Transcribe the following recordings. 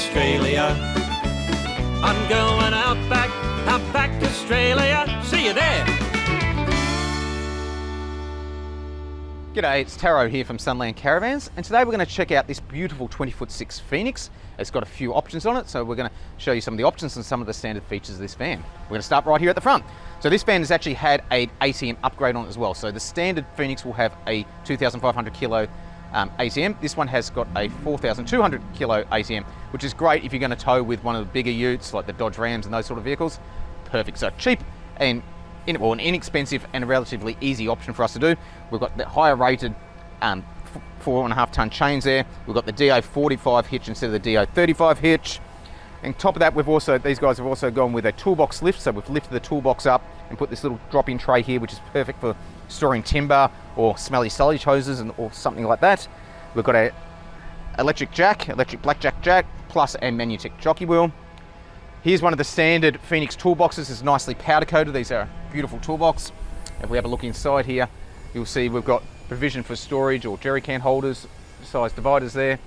Australia. I'm going outback Australia. See you there. G'day, it's Taro here from Sunland Caravans, and today we're going to check out this beautiful 20'6" Phoenix. It's got a few options on it, so we're going to show you some of the options and some of the standard features of this van. We're going to start right here at the front. So this van has actually had an ATM upgrade on it as well. So the standard Phoenix will have a 2,500 kilo ATM. This one has got a 4,200 kilo ATM, which is great if you're going to tow with one of the bigger utes like the Dodge Rams and those sort of vehicles. Perfect. So cheap and an inexpensive and a relatively easy option for us to do. We've got the higher rated 4.5 ton chains there. We've got the DO45 hitch instead of the DO35 hitch. And top of that, these guys have also gone with a toolbox lift. So we've lifted the toolbox up and put this little drop-in tray here, which is perfect for storing timber or smelly silage hoses or something like that. We've got a electric blackjack jack, plus a Manutech jockey wheel. Here's one of the standard Phoenix toolboxes. It's nicely powder coated. These are a beautiful toolbox. If we have a look inside here, you'll see we've got provision for storage or jerry can holders, size dividers there.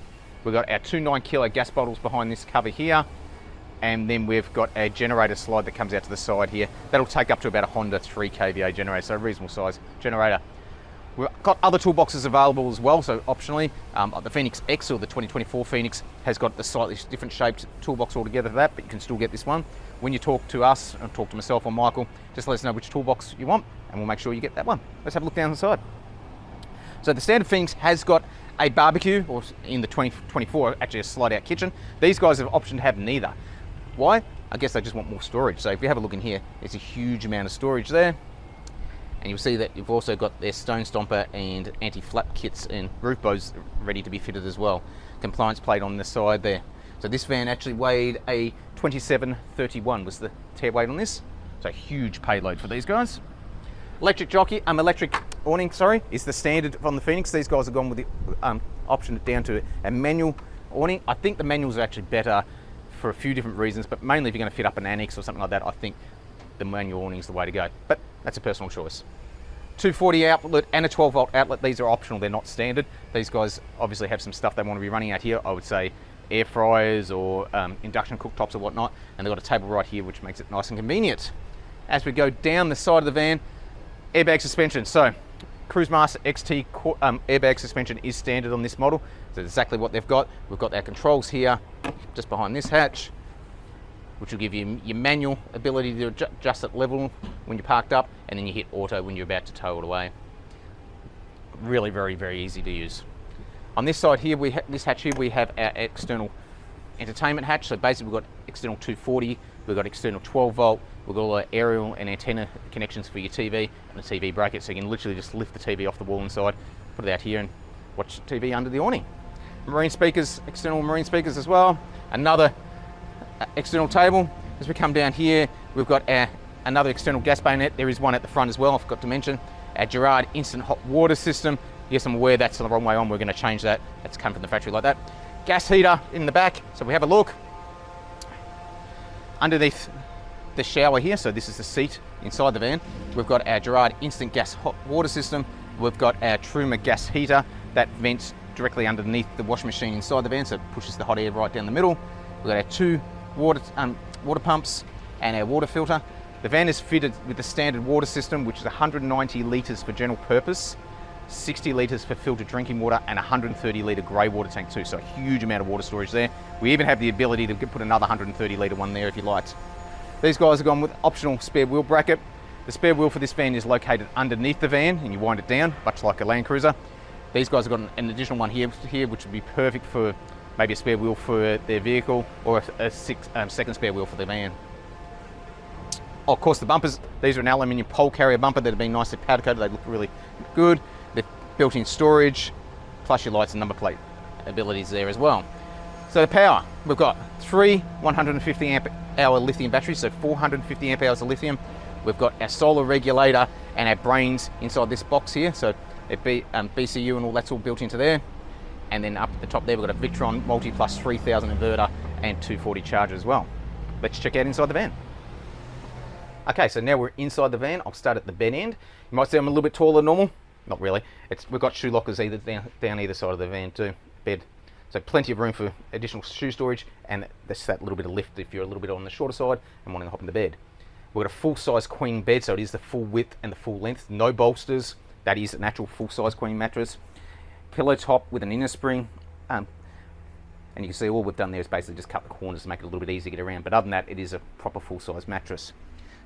We've got our 2 9-kilo gas bottles behind this cover here. And then we've got a generator slide that comes out to the side here. That'll take up to about a Honda 3 kVA generator, so a reasonable size generator. We've got other toolboxes available as well, so optionally, the Phoenix X or the 2024 Phoenix has got the slightly different shaped toolbox altogether for that, but you can still get this one. When you talk to us, or talk to myself or Michael, just let us know which toolbox you want, and we'll make sure you get that one. Let's have a look down the side. So the standard Phoenix has got a barbecue, or in the 2024, actually a slide-out kitchen. These guys have option to have neither. Why? I guess they just want more storage. So if you have a look in here, there's a huge amount of storage there. And you'll see that you've also got their stone stomper and anti-flap kits and roof bows ready to be fitted as well. Compliance plate on the side there. So this van actually weighed a 2731 was the tare weight on this. So huge payload for these guys. Electric awning, is the standard from the Phoenix. These guys have gone with the option down to a manual awning. I think the manuals are actually better for a few different reasons, but mainly if you're going to fit up an annex or something like that, I think the manual awning is the way to go. But that's a personal choice. 240 outlet and a 12 volt outlet. These are optional, they're not standard. These guys obviously have some stuff they want to be running out here. I would say air fryers or induction cooktops or whatnot. And they've got a table right here, which makes it nice and convenient. As we go down the side of the van, airbag suspension. So Cruise Master XT airbag suspension is standard on this model. So exactly what they've got. We've got our controls here, just behind this hatch, which will give you your manual ability to adjust at level when you're parked up, and then you hit auto when you're about to tow it away. Really very, very easy to use. On this side here, this hatch here, we have our external entertainment hatch. So basically we've got external 240, we've got external 12 volt, we've got all our aerial and antenna connections for your TV and the TV bracket, so you can literally just lift the TV off the wall inside, put it out here and watch TV under the awning. Marine speakers, external marine speakers as well. Another external table. As we come down here, we've got another external gas bayonet. There is one at the front as well, I forgot to mention. Our Gerard instant hot water system. Yes, I'm aware that's the wrong way on. We're going to change that. That's come from the factory like that. Gas heater in the back. So we have a look. Underneath the shower here, so this is the seat inside the van. We've got our Gerard instant gas hot water system. We've got our Truma gas heater that vents directly underneath the washing machine inside the van, so it pushes the hot air right down the middle. We've got our 2 water pumps and our water filter. The van is fitted with the standard water system, which is 190 litres for general purpose, 60 litres for filtered drinking water, and 130 litre grey water tank too, so a huge amount of water storage there. We even have the ability to put another 130 litre one there if you liked. These guys have gone with optional spare wheel bracket. The spare wheel for this van is located underneath the van, and you wind it down, much like a Land Cruiser. These guys have got an additional one here, which would be perfect for maybe a spare wheel for their vehicle or a second spare wheel for their van. Oh, of course, the bumpers. These are an aluminium pole carrier bumper that have been nicely powder coated. They look really good. They're built-in storage, plus your lights and number plate abilities there as well. So the power, we've got 3 150 amp hour lithium batteries, so 450 amp hours of lithium. We've got our solar regulator and our brains inside this box here. So BCU and all that's all built into there. And then up at the top there, we've got a Victron Multi Plus 3000 inverter and 240 charger as well. Let's check out inside the van. Okay, so now we're inside the van. I'll start at the bed end. You might see I'm a little bit taller than normal. Not really. We've got shoe lockers down either side of the van too, bed. So plenty of room for additional shoe storage, and that's that little bit of lift if you're a little bit on the shorter side and wanting to hop in the bed. We've got a full-size queen bed, so it is the full width and the full length. No bolsters. That is an actual full-size queen mattress. Pillow top with an inner spring. And you can see all we've done there is basically just cut the corners to make it a little bit easier to get around. But other than that, it is a proper full-size mattress.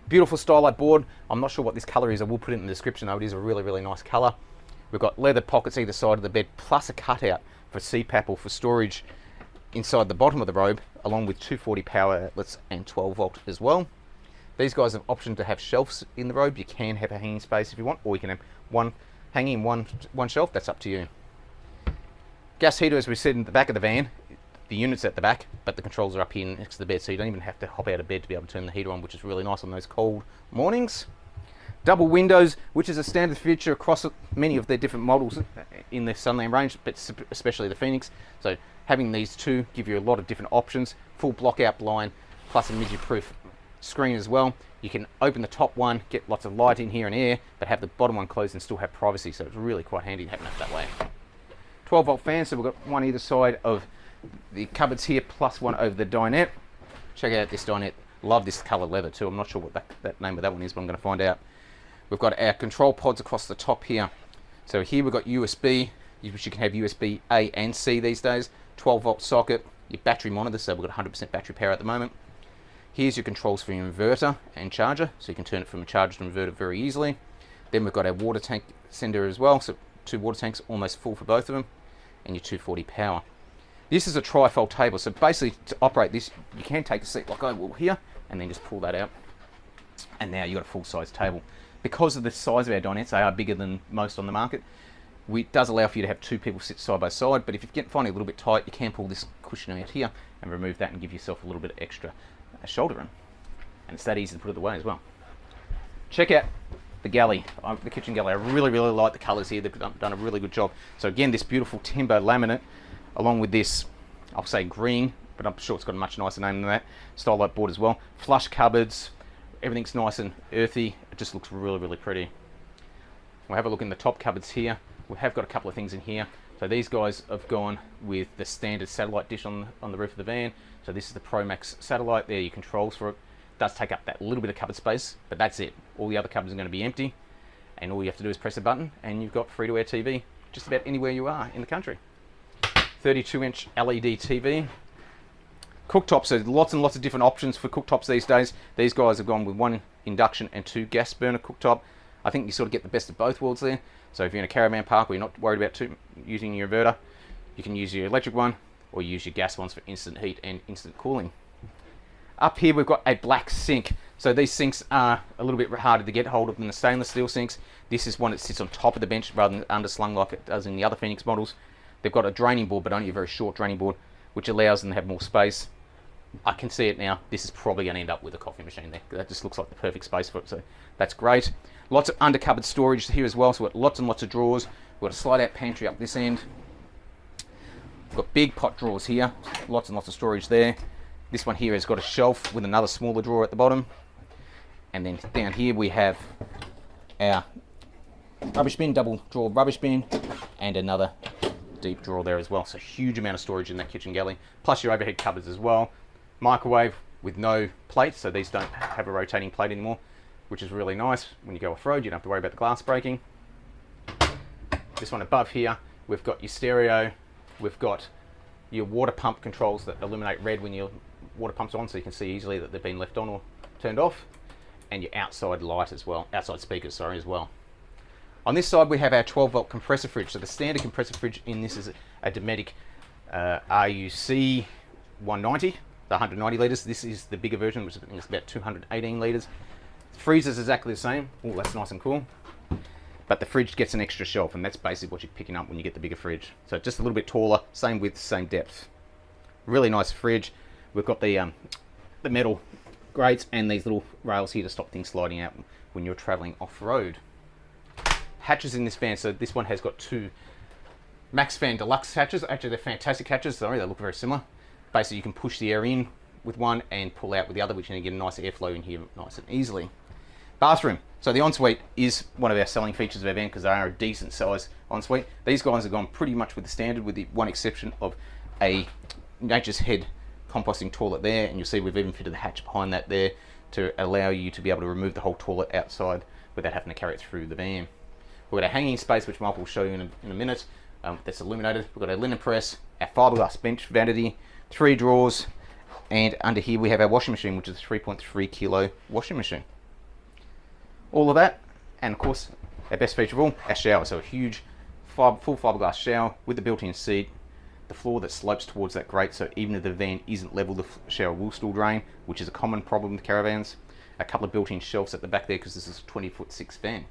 Beautiful Starlight board. I'm not sure what this colour is. I will put it in the description, though. It is a really, really nice colour. We've got leather pockets either side of the bed, plus a cutout for CPAP or for storage inside the bottom of the robe, along with 240 power outlets and 12 volt as well. These guys have option to have shelves in the robe. You can have a hanging space if you want, or you can have one hanging, one shelf. That's up to you. Gas heater, as we said, in the back of the van. The unit's at the back, but the controls are up here next to the bed, so you don't even have to hop out of bed to be able to turn the heater on, which is really nice on those cold mornings. Double windows, which is a standard feature across many of their different models in the Sunland range, but especially the Phoenix. So having these two give you a lot of different options. Full block out blind, plus a midget-proof screen as well. You can open the top one, get lots of light in here and air, but have the bottom one closed and still have privacy, so it's really quite handy having it that way. 12 volt fan, so we've got one either side of the cupboards here, plus one over the dinette. Check out this dinette. Love this colour leather too. I'm not sure what that name of that one is, but I'm going to find out. We've got our control pods across the top here. So here we've got USB, which you can have USB A and C these days. 12 volt socket, your battery monitor, so we've got 100% battery power at the moment. Here's your controls for your inverter and charger, so you can turn it from a charger to inverter very easily. Then we've got our water tank sender as well, so 2 water tanks, almost full for both of them, and your 240 power. This is a trifold table, so basically to operate this, you can take a seat like I will here, and then just pull that out. And now you've got a full-size table. Because of the size of our dinettes, they are bigger than most on the market. It does allow for you to have 2 people sit side by side, but if you're finding it a little bit tight, you can pull this cushion out here and remove that and give yourself a little bit of extra shoulder room. And it's that easy to put it away as well. Check out the galley, the kitchen galley. I really, really like the colours here. They've done a really good job. So again, this beautiful timber laminate, along with this, I'll say green, but I'm sure it's got a much nicer name than that, Starlight board as well. Flush cupboards, everything's nice and earthy. It just looks really, really pretty. We'll have a look in the top cupboards here. We have got a couple of things in here. So these guys have gone with the standard satellite dish on the roof of the van. So this is the Pro Max satellite. There are your controls for it. It does take up that little bit of cupboard space, but that's it. All the other cupboards are going to be empty, and all you have to do is press a button, and you've got free-to-air TV just about anywhere you are in the country. 32-inch LED TV. Cooktops, so lots and lots of different options for cooktops these days. These guys have gone with 1 induction and 2 gas burner cooktop. I think you sort of get the best of both worlds there. So if you're in a caravan park where you're not worried about using your inverter, you can use your electric one or use your gas ones for instant heat and instant cooling. Up here we've got a black sink. So these sinks are a little bit harder to get hold of than the stainless steel sinks. This is one that sits on top of the bench rather than underslung like it does in the other Phoenix models. They've got a draining board, but only a very short draining board, which allows them to have more space. I can see it now. This is probably going to end up with a coffee machine there. That just looks like the perfect space for it, so that's great. Lots of under-cupboard storage here as well, so we've got lots and lots of drawers. We've got a slide-out pantry up this end. We've got big pot drawers here, lots and lots of storage there. This one here has got a shelf with another smaller drawer at the bottom. And then down here we have our rubbish bin, double drawer rubbish bin, and another deep drawer there as well. So huge amount of storage in that kitchen galley, plus your overhead cupboards as well. Microwave with no plate, so these don't have a rotating plate anymore, which is really nice. When you go off-road, you don't have to worry about the glass breaking. This one above here, we've got your stereo, we've got your water pump controls that illuminate red when your water pump's on, so you can see easily that they've been left on or turned off, and your outside light as well, outside speakers, sorry, as well. On this side we have our 12 volt compressor fridge. So the standard compressor fridge in this is a Dometic RUC 190, the 190 litres. This is the bigger version, which is about 218 litres. The freezer's exactly the same. Oh, that's nice and cool. But the fridge gets an extra shelf, and that's basically what you're picking up when you get the bigger fridge. So just a little bit taller, same width, same depth. Really nice fridge. We've got the metal grates and these little rails here to stop things sliding out when you're travelling off-road. Hatches in this van, so this one has got 2 Max Fan Deluxe hatches. Actually, they're fantastic hatches, sorry, they look very similar. Basically, you can push the air in with one and pull out with the other, which you can get a nice airflow in here nice and easily. Bathroom. So the ensuite is one of our selling features of our van because they are a decent size ensuite. These guys have gone pretty much with the standard, with the one exception of a Nature's Head composting toilet there, and you'll see we've even fitted the hatch behind that there to allow you to be able to remove the whole toilet outside without having to carry it through the van. We've got a hanging space, which Michael will show you in a minute, that's illuminated. We've got our linen press, our fiberglass bench vanity, 3 drawers, and under here we have our washing machine, which is a 3.3 kilo washing machine. All of that, and of course, our best feature of all, our shower. So a huge full fiberglass shower with the built-in seat, the floor that slopes towards that grate, so even if the van isn't level, the shower will still drain, which is a common problem with caravans. A couple of built-in shelves at the back there because this is a 20'6" van.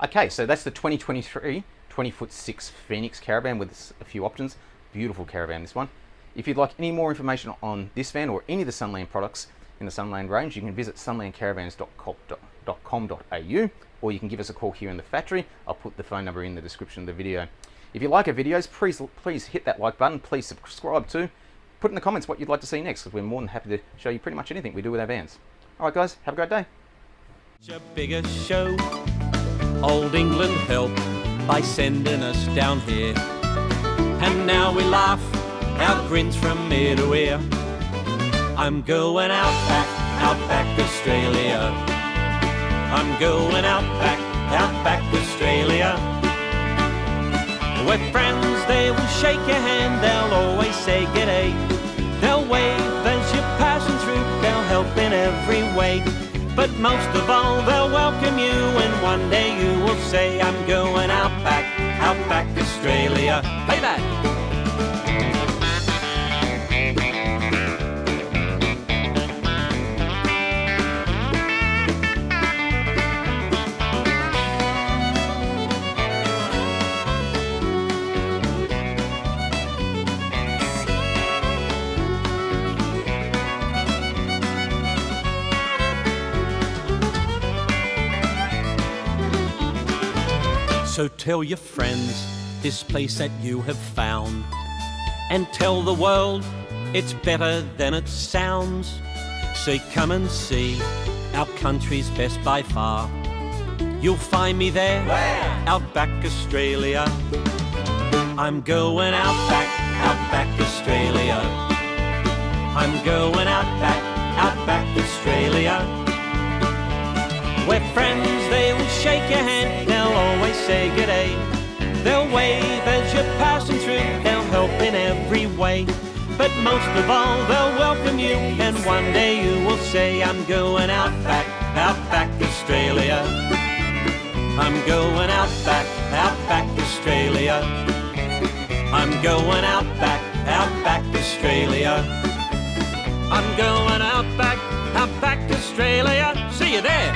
Okay, so that's the 2023 20'6" Phoenix caravan with a few options. Beautiful caravan, this one. If you'd like any more information on this van or any of the Sunland products in the Sunland range, you can visit sunlandcaravans.com.au, or you can give us a call here in the factory. I'll put the phone number in the description of the video. If you like our videos, please hit that like button. Please subscribe too. Put in the comments what you'd like to see next, because we're more than happy to show you pretty much anything we do with our vans. All right, guys, have a great day. A bigger show. Old England helped by sending us down here, and now we laugh, our grins from ear to ear. I'm going out back Australia. I'm going out back Australia. With friends, they will shake your hand, they'll always say g'day. They'll wave as you're passing through, they'll help in every way. But most of all, they'll welcome you, and one day you will say, I'm going out back Australia. Play that! So tell your friends this place that you have found, and tell the world it's better than it sounds. Say come and see our country's best by far. You'll find me there, out back Australia. I'm going out back Australia. I'm going out back Australia. Where friends, they will shake your hand, they'll always say g'day. They'll wave as you're passing through, they'll help in every way. But most of all, they'll welcome you, and one day you will say, I'm going out back Australia. I'm going out back Australia. I'm going out back Australia. I'm going out back Australia. See you there.